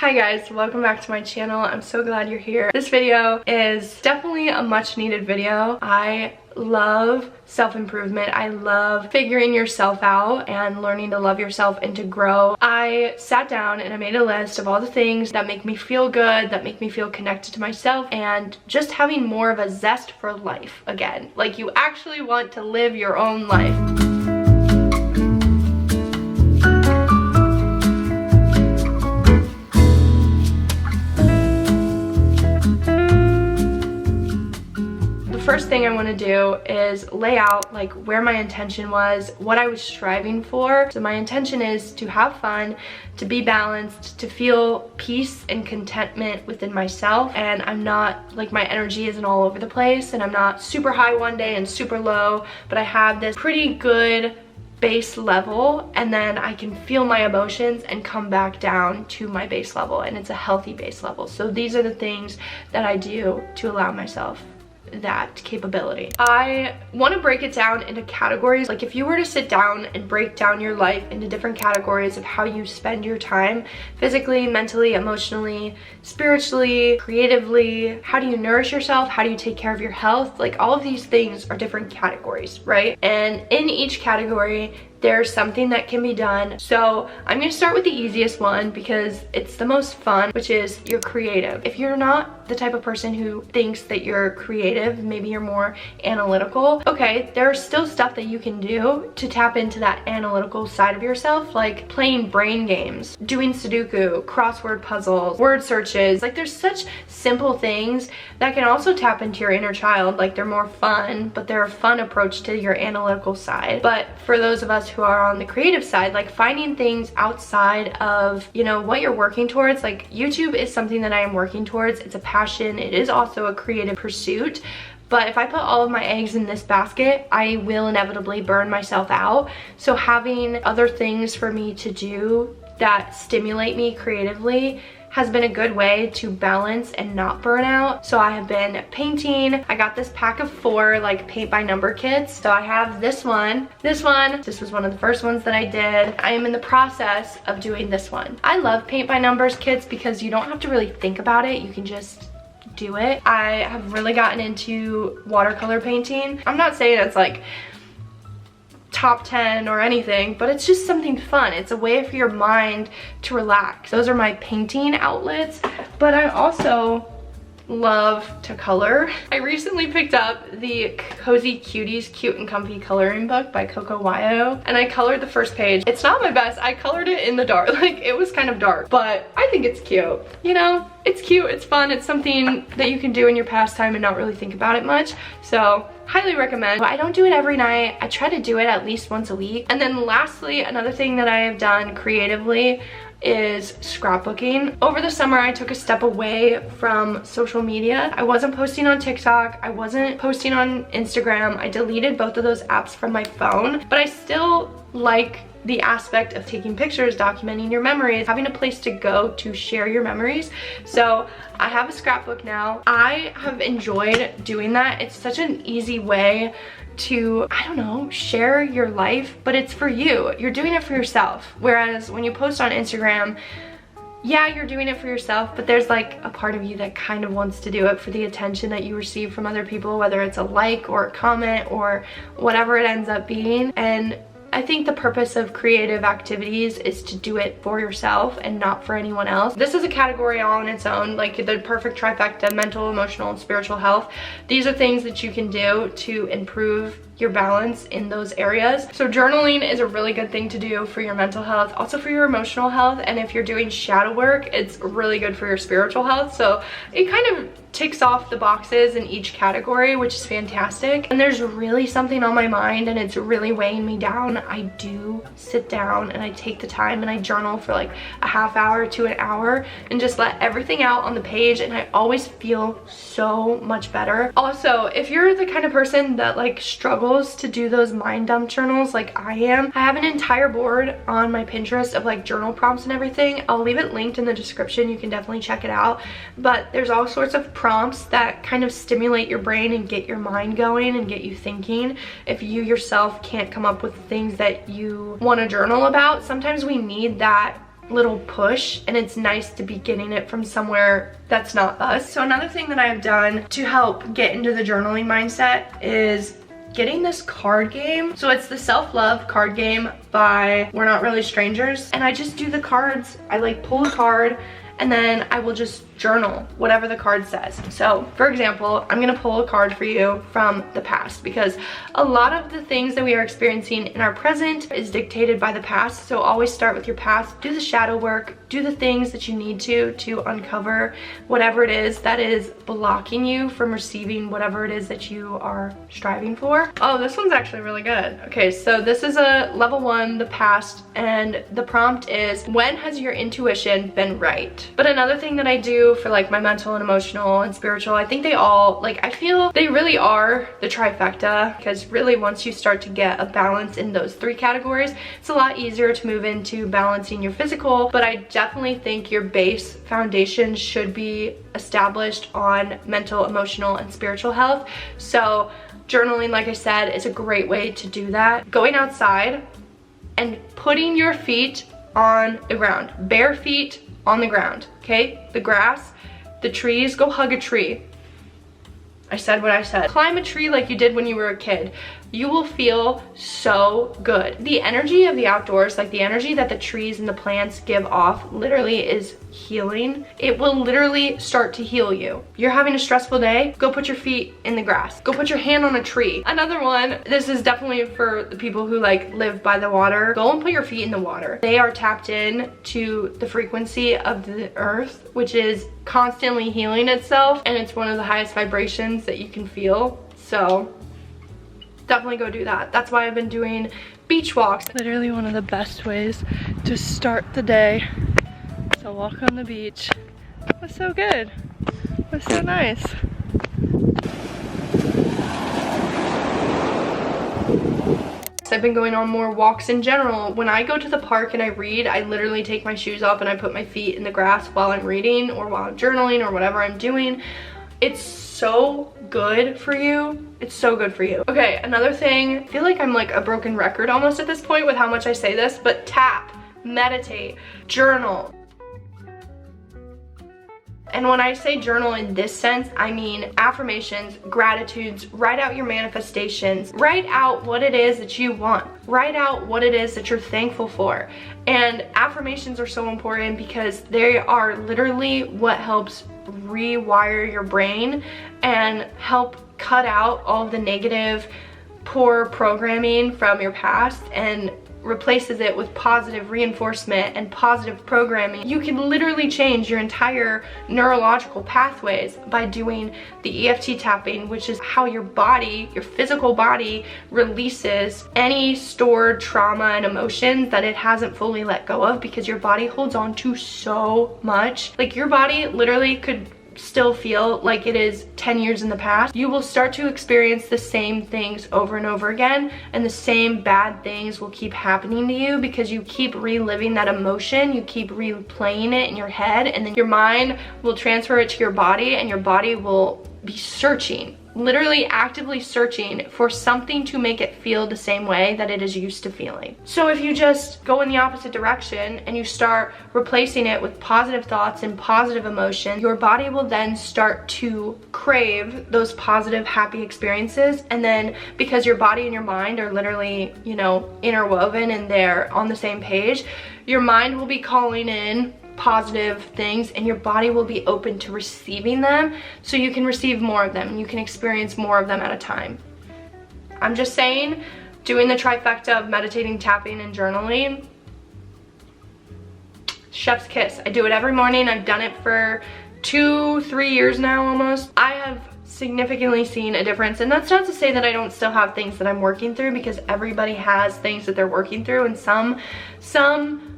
Hi guys, welcome back to my channel. I'm so glad you're here. This video is definitely a much needed video. I love self-improvement. I love figuring yourself out and learning to love yourself and to grow. I sat down and I made a list of all the things that make me feel good, that make me feel connected to myself, and just having more of a zest for life again. Like you actually want to live your own life. First thing I want to do is lay out like where my intention was, what I was striving for. So my intention is to have fun, to be balanced, to feel peace and contentment within myself, and I'm not like, my energy isn't all over the place and I'm not super high one day and super low, but I have this pretty good base level, and then I can feel my emotions and come back down to my base level, and it's a healthy base level. So these are the things that I do to allow myself that capability. I want to break it down into categories. Like if you were to sit down and break down your life into different categories of how you spend your time physically, mentally, emotionally, spiritually, creatively, how do you nourish yourself, how do you take care of your health, like all of these things are different categories, right? And in each category there's something that can be done. So I'm going to start with the easiest one because it's the most fun, which is you're creative. If you're not the type of person who thinks that you're creative, maybe you're more analytical, okay, there's still stuff that you can do to tap into that analytical side of yourself, like playing brain games, doing Sudoku, crossword puzzles, word searches. Like there's such simple things that can also tap into your inner child. Like they're more fun, but they're a fun approach to your analytical side. But for those of us who are on the creative side, like finding things outside of, you know, what you're working towards. Like YouTube is something that I am working towards. It's a passion. It is also a creative pursuit. But if I put all of my eggs in this basket, I will inevitably burn myself out. So having other things for me to do that stimulate me creatively has been a good way to balance and not burn out. So I have been painting. I got this pack of 4 like paint by number kits. So I have this one. This was one of the first ones that I did. I am in the process of doing this one. I love paint by numbers kits because you don't have to really think about it. You can just do it. I have really gotten into watercolor painting. I'm not saying it's like top 10 or anything, but it's just something fun. It's a way for your mind to relax. Those are my painting outlets, but I also love to color. I recently picked up the Cozy Cuties Cute and Comfy coloring book by Coco Wyo, and I colored the first page. It's not my best. I colored it in the dark. Like it was kind of dark, but I think it's cute. You know, it's cute, it's fun, it's something that you can do in your pastime and not really think about it much. So highly recommend. I don't do it every night. I try to do it at least once a week. And then lastly, another thing that I have done creatively is scrapbooking. Over the summer, I took a step away from social media. I wasn't posting on TikTok. I wasn't posting on Instagram. I deleted both of those apps from my phone, but I still like the aspect of taking pictures, documenting your memories, having a place to go to share your memories. So I have a scrapbook now. I have enjoyed doing that. It's such an easy way to, I don't know, share your life, but it's for you. You're doing it for yourself. Whereas when you post on Instagram, yeah, you're doing it for yourself, but there's like a part of you that kind of wants to do it for the attention that you receive from other people, whether it's a like or a comment or whatever it ends up being. And I think the purpose of creative activities is to do it for yourself and not for anyone else. This is a category all on its own, like the perfect trifecta: mental, emotional, and spiritual health. These are things that you can do to improve your balance in those areas. So journaling is a really good thing to do for your mental health, also for your emotional health, and if you're doing shadow work, it's really good for your spiritual health. So it kind of ticks off the boxes in each category, which is fantastic. And there's really something on my mind and it's really weighing me down, I do sit down and I take the time and I journal for like a half hour to an hour and just let everything out on the page, and I always feel so much better. Also, if you're the kind of person that like struggles to do those mind dump journals like I am, I have an entire board on my Pinterest of like journal prompts and everything. I'll leave it linked in the description. You can definitely check it out. But there's all sorts of prompts that kind of stimulate your brain and get your mind going and get you thinking. If you yourself can't come up with things that you want to journal about, sometimes we need that little push, and it's nice to be getting it from somewhere that's not us. So another thing that I have done to help get into the journaling mindset is getting this card game. So it's the self-love card game by We're Not Really Strangers, and I just do the cards. I like pull a card and then I will just journal whatever the card says. So for example, I'm gonna pull a card for you from the past, because a lot of the things that we are experiencing in our present is dictated by the past. So always start with your past, do the shadow work, do the things that you need to uncover whatever it is that is blocking you from receiving whatever it is that you are striving for. Oh, this one's actually really good. Okay, so this is a level 1, the past, and the prompt is, when has your intuition been right? But another thing that I do for like my mental and emotional and spiritual, I think they all, like, I feel they really are the trifecta, because really once you start to get a balance in those 3 categories, it's a lot easier to move into balancing your physical. But I definitely think your base foundation should be established on mental, emotional, and spiritual health. So journaling, like I said, is a great way to do that. Going outside and putting your feet on the ground, bare feet on the ground, okay? The grass, the trees, go hug a tree. I said what I said. Climb a tree like you did when you were a kid. You will feel so good. The energy of the outdoors, like the energy that the trees and the plants give off, literally is healing. It will literally start to heal you. You're having a stressful day, go put your feet in the grass. Go put your hand on a tree. Another one, this is definitely for the people who like live by the water. Go and put your feet in the water. They are tapped in to the frequency of the earth, which is constantly healing itself, and it's one of the highest vibrations that you can feel. So definitely go do that. That's why I've been doing beach walks. Literally one of the best ways to start the day. So walk on the beach. It was so good. It was so nice. I've been going on more walks in general. When I go to the park and I read, I literally take my shoes off and I put my feet in the grass while I'm reading or while I'm journaling or whatever I'm doing. It's so good for you. It's so good for you. Okay, another thing, I feel like I'm like a broken record almost at this point with how much I say this, but tap, meditate, journal. And when I say journal in this sense, I mean affirmations, gratitudes, write out your manifestations, write out what it is that you want, write out what it is that you're thankful for. And affirmations are so important because they are literally what helps rewire your brain and help cut out all of the negative, poor programming from your past and replaces it with positive reinforcement and positive programming. You can literally change your entire neurological pathways by doing the EFT tapping, which is how your body, your physical body, releases any stored trauma and emotions that it hasn't fully let go of, because your body holds on to so much. Like, your body literally could still feel like it is 10 years in the past. You will start to experience the same things over and over again, and the same bad things will keep happening to you because you keep reliving that emotion, you keep replaying it in your head, and then your mind will transfer it to your body, and your body will be searching, literally actively searching for something to make it feel the same way that it is used to feeling. So if you just go in the opposite direction and you start replacing it with positive thoughts and positive emotion, your body will then start to crave those positive, happy experiences. And then because your body and your mind are literally, you know, interwoven and they're on the same page, your mind will be calling in positive things and your body will be open to receiving them, so you can receive more of them and you can experience more of them at a time. I'm just saying, doing the trifecta of meditating, tapping, and journaling, chef's kiss. I do it every morning. I've done it for 2-3 years now almost. I have significantly seen a difference, and that's not to say that I don't still have things that I'm working through, because everybody has things that they're working through, and some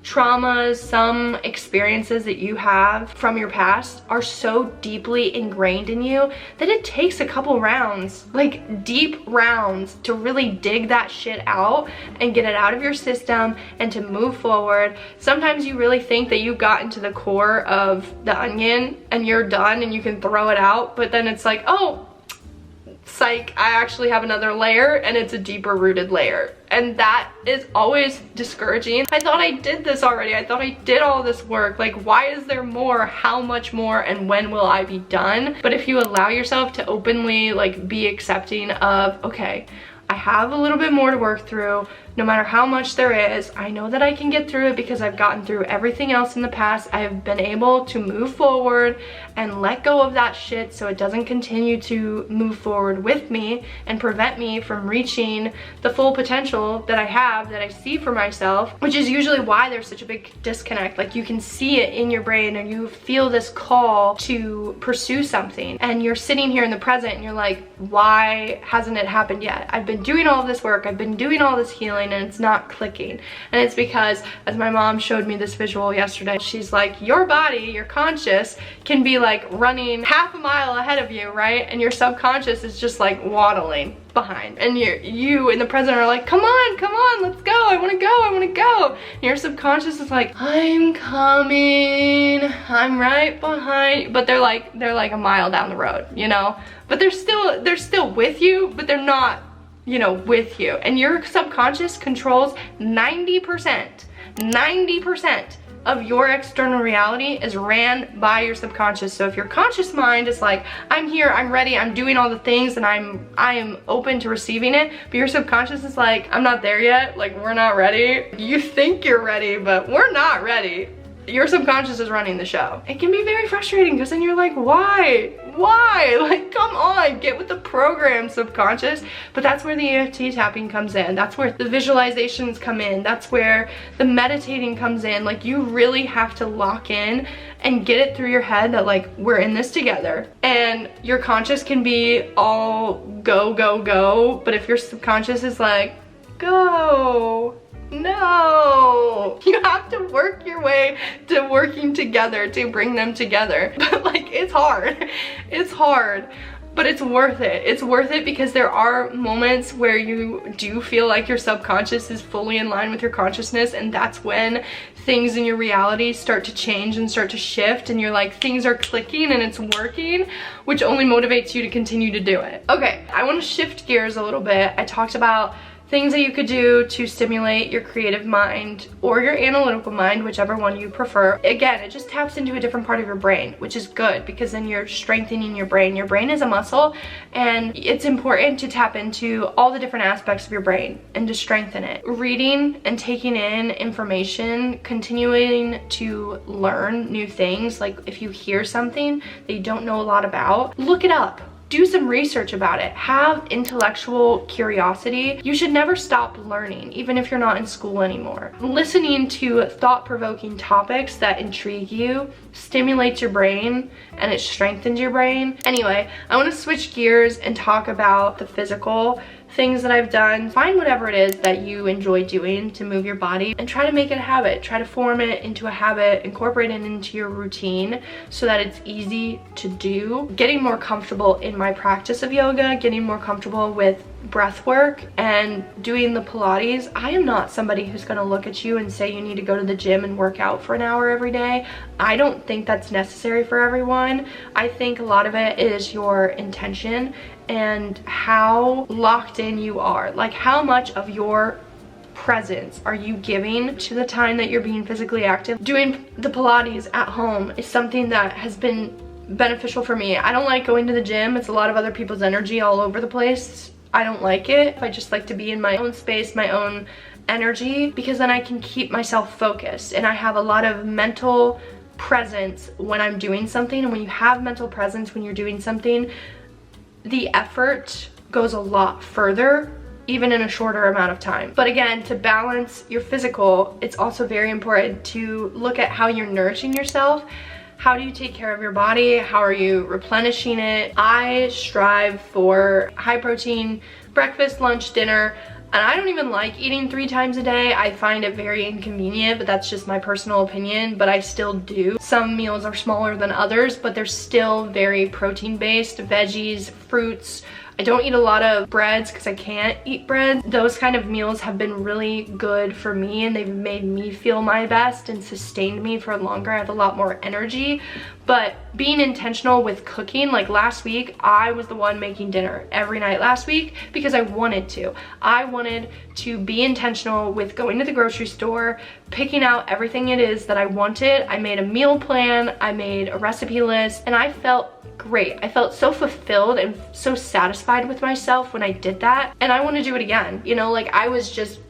traumas, some experiences that you have from your past are so deeply ingrained in you that it takes a couple rounds, like deep rounds, to really dig that shit out and get it out of your system and to move forward. Sometimes you really think that you got into the core of the onion and you're done and you can throw it out, but then it's like, oh, psych, I actually have another layer, and it's a deeper rooted layer. And that is always discouraging. I thought I did this already. I thought I did all this work. Like, why is there more? How much more? And when will I be done? But if you allow yourself to openly like be accepting of, okay, I have a little bit more to work through. No matter how much there is, I know that I can get through it because I've gotten through everything else in the past. I have been able to move forward and let go of that shit so it doesn't continue to move forward with me and prevent me from reaching the full potential that I have, that I see for myself, which is usually why there's such a big disconnect. Like, you can see it in your brain and you feel this call to pursue something, and you're sitting here in the present and you're like, why hasn't it happened yet? I've been doing all this work, I've been doing all this healing, and it's not clicking. And it's because, as my mom showed me this visual yesterday, she's like, your body, your conscious, can be like running half a mile ahead of you, right? And your subconscious is just like waddling behind. And you in the present are like, come on, let's go, I wanna go. And your subconscious is like, I'm coming, I'm right behind. But they're like a mile down the road, you know? But they're still with you, but they're not, you know, with you. And your subconscious controls 90% of your external reality is ran by your subconscious. So if your conscious mind is like, I'm here, I'm ready, I'm doing all the things, and I am open to receiving it, but your subconscious is like, I'm not there yet, like, we're not ready. You think you're ready, but we're not ready. Your subconscious is running the show. It can be very frustrating because then you're like, why? Like, come on, get with the program, subconscious. But that's where the EFT tapping comes in. That's where the visualizations come in. That's where the meditating comes in. Like, you really have to lock in and get it through your head that, like, we're in this together. And your conscious can be all go, but if your subconscious is like, go, no, you have to work your way to working together to bring them together. But like, it's hard, but it's worth it. It's worth it because there are moments where you do feel like your subconscious is fully in line with your consciousness, and that's when things in your reality start to change and start to shift, and you're like, things are clicking and it's working, which only motivates you to continue to do it. Okay, I want to shift gears a little bit. I talked about things that you could do to stimulate your creative mind or your analytical mind, whichever one you prefer. Again, it just taps into a different part of your brain, which is good because then you're strengthening your brain. Your brain is a muscle, and it's important to tap into all the different aspects of your brain and to strengthen it. Reading and taking in information, continuing to learn new things. Like, if you hear something that you don't know a lot about, look it up. Do some research about it. Have intellectual curiosity. You should never stop learning, even if you're not in school anymore. Listening to thought-provoking topics that intrigue you stimulates your brain and it strengthens your brain. Anyway, I want to switch gears and talk about the physical things that I've done. Find whatever it is that you enjoy doing to move your body and try to make it a habit. Try to form it into a habit, incorporate it into your routine so that it's easy to do. Getting more comfortable in my practice of yoga, getting more comfortable with breath work and doing the Pilates. I am not somebody who's going to look at you and say you need to go to the gym and work out for an hour every day. I don't think that's necessary for everyone. I think a lot of it is your intention and how locked in you are. Like, how much of your presence are you giving to the time that you're being physically active? Doing the Pilates at home is something that has been beneficial for me. I don't like going to the gym. It's a lot of other people's energy all over the place. I don't like it. I just like to be in my own space, my own energy, because then I can keep myself focused and I have a lot of mental presence when I'm doing something. And when you have mental presence when you're doing something, the effort goes a lot further, even in a shorter amount of time. But again, to balance your physical, it's also very important to look at how you're nourishing yourself. How do you take care of your body? How are you replenishing it? I strive for high protein breakfast, lunch, dinner, and I don't even like eating 3 times a day. I find it very inconvenient, but that's just my personal opinion, but I still do. Some meals are smaller than others, but they're still very protein based, veggies, fruits, I don't eat a lot of breads because I can't eat bread. Those kind of meals have been really good for me, and they've made me feel my best and sustained me for longer. I have a lot more energy. But being intentional with cooking, like last week, I was the one making dinner every night last week because I wanted to. I wanted to be intentional with going to the grocery store, picking out everything it is that I wanted. I made a meal plan, I made a recipe list, and I felt great. I felt so fulfilled and so satisfied with myself when I did that. And I want to do it again. You know, like I was just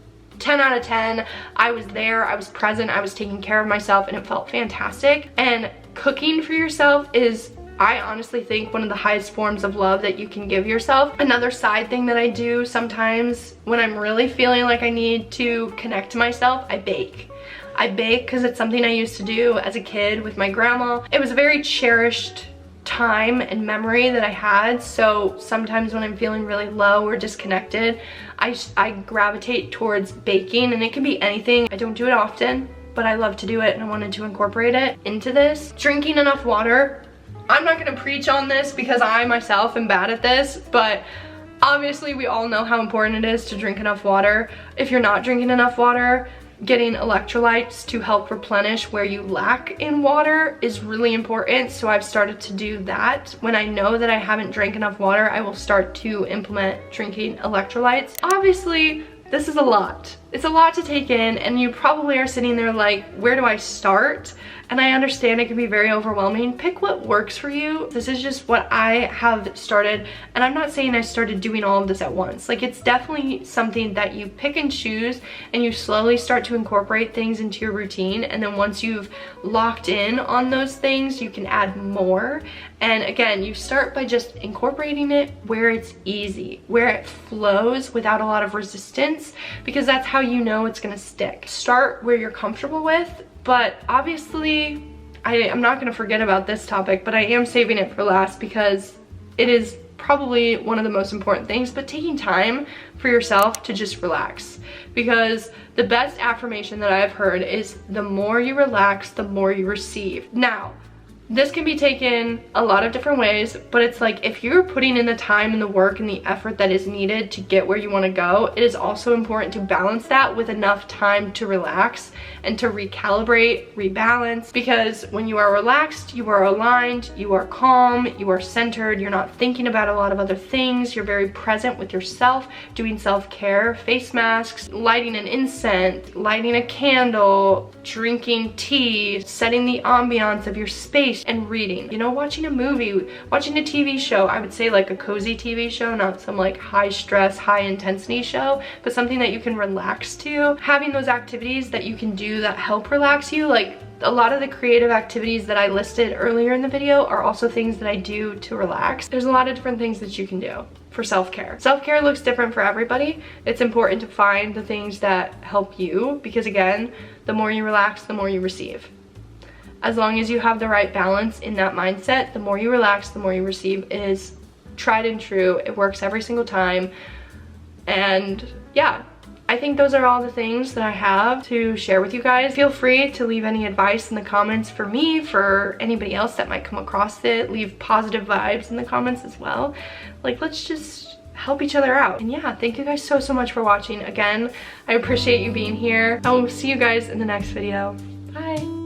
10 out of 10. I was there, I was present, I was taking care of myself, and it felt fantastic. And cooking for yourself is, I honestly think, one of the highest forms of love that you can give yourself. Another side thing that I do sometimes when I'm really feeling like I need to connect to myself, I bake. I bake because it's something I used to do as a kid with my grandma. It was a very cherished time and memory that I had, so sometimes when I'm feeling really low or disconnected, I gravitate towards baking, and it can be anything. I don't do it often, but I love to do it, and I wanted to incorporate it into this. Drinking enough water. I'm not gonna preach on this because I myself am bad at this, but obviously we all know how important it is to drink enough water. If you're not drinking enough water, getting electrolytes to help replenish where you lack in water is really important. So I've started to do that. When I know that I haven't drank enough water, I will start to implement drinking electrolytes. Obviously, this is a lot. It's a lot to take in, and you probably are sitting there like, where do I start? And I understand it can be very overwhelming. Pick what works for you. This is just what I have started, and I'm not saying I started doing all of this at once. Like, it's definitely something that you pick and choose, and you slowly start to incorporate things into your routine, and then once you've locked in on those things, you can add more. And again, you start by just incorporating it where it's easy, where it flows without a lot of resistance, because that's how you know it's gonna stick. Start where you're comfortable with, but obviously I'm not gonna forget about this topic, but I am saving it for last because it is probably one of the most important things. But taking time for yourself to just relax, because the best affirmation that I've heard is the more you relax, the more you receive. Now, this can be taken a lot of different ways, but it's like, if you're putting in the time and the work and the effort that is needed to get where you want to go, it is also important to balance that with enough time to relax and to recalibrate, rebalance, because when you are relaxed, you are aligned, you are calm, you are centered, you're not thinking about a lot of other things, you're very present with yourself, doing self-care, face masks, lighting an incense, lighting a candle, drinking tea, setting the ambiance of your space, and reading. You know, watching a movie, watching a TV show. I would say like a cozy TV show, not some like high stress, high intensity show, but something that you can relax to. Having those activities that you can do that help relax you, like a lot of the creative activities that I listed earlier in the video are also things that I do to relax. There's a lot of different things that you can do for self-care. Self-care looks different for everybody. It's important to find the things that help you, because again, the more you relax, the more you receive. As long as you have the right balance in that mindset, the more you relax, the more you receive. It is tried and true. It works every single time. And yeah, I think those are all the things that I have to share with you guys. Feel free to leave any advice in the comments for me, for anybody else that might come across it. Leave positive vibes in the comments as well. Like, let's just help each other out. And yeah, thank you guys so much for watching. Again, I appreciate you being here. I will see you guys in the next video. Bye.